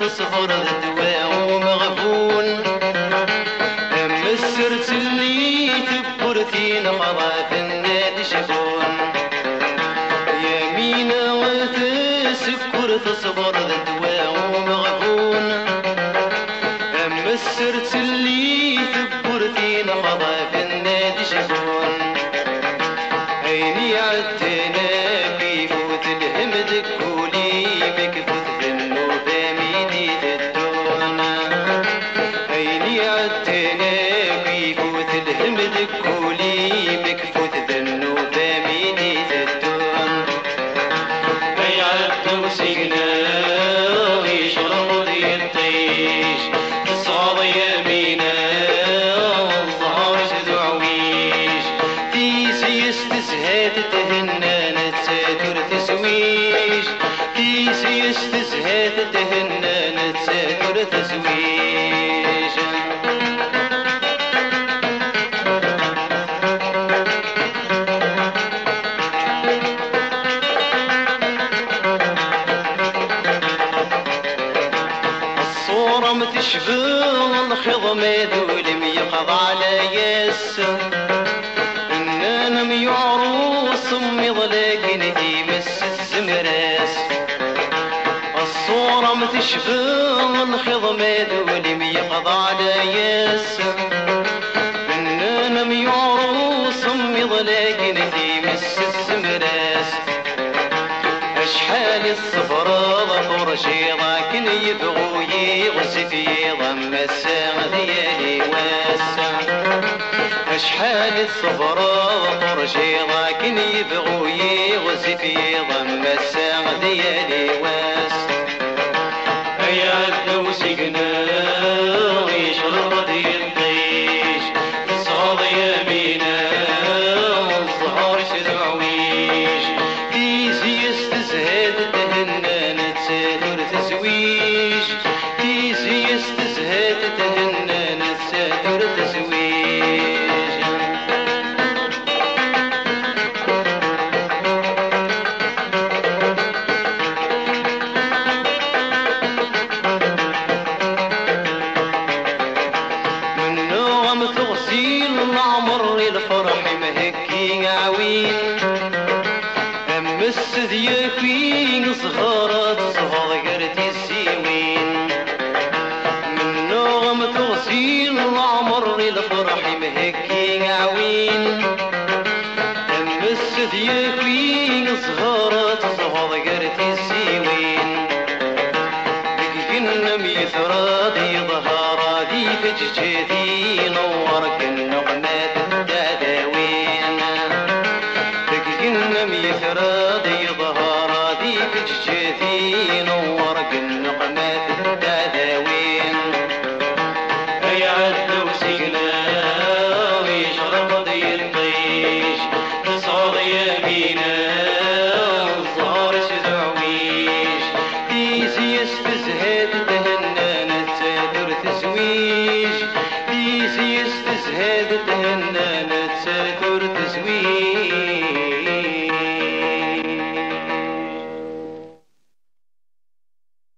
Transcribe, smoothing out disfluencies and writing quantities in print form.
تصبر الدواء ومغبون. أما السرت اللي تبرتي نقضى في النادي شكون. يمينة وتسكر تصبر الدواء ومغبون. أما السرت اللي تبرتي نقضى في النادي شكون. عيني عالتنا بيفوت الهمد كولي بكفوت بالنوبة ميدي الدون. عيني عالتنا بيفوت الهمد كولي بكفوت بالنوبة ميدي الدون. هيا عالتوسيقنا يشرب ذي الطيش تصعد يمينا والظهر تدعويش. تيسي استزهاد تهنى نتساتر تسويش. تيسي استزهاد تهنى نتساتر تسويش. الصورة متشبه الخضم دول ميقض على ياس. إننا ميعروس مضلقن في مس الزمراس. الصورة متشبه الخضم دول ميقض على ياس. إننا ميعروس مضلقن في مس الزمراس. أشحال الصفرة ظفر شيضا كن يبغو يغسف يضم الساغ ديالي واسع. أشحال الصفرة ظفر شيضا كن يبغو يغسف يضم الساغ ديالي واسع. هيا الدوسقنا يشرب ذي الطيش تصعد يمينا والظهر تدعويش. تيسي استزهاد تهنى نتساتر تسويش. تيسي استزهاد تهنى نتساتر تسويش. من نغم تغسيل العمر الفرح مهكي عوين. أما السذية فين صغارات صغار قرتي السيوين. من نغم تغسيل العمر الفرح مهكي عوين. أما السذية فين صغارات صغار قرتي السيوين. بكنا ميثرادي ظهرادي فججادي نورك النغمات الداداوين. بكنا ميثرادي ظهرادي فججادي نورك النغمات الداداوين. هيا عالدوسقنا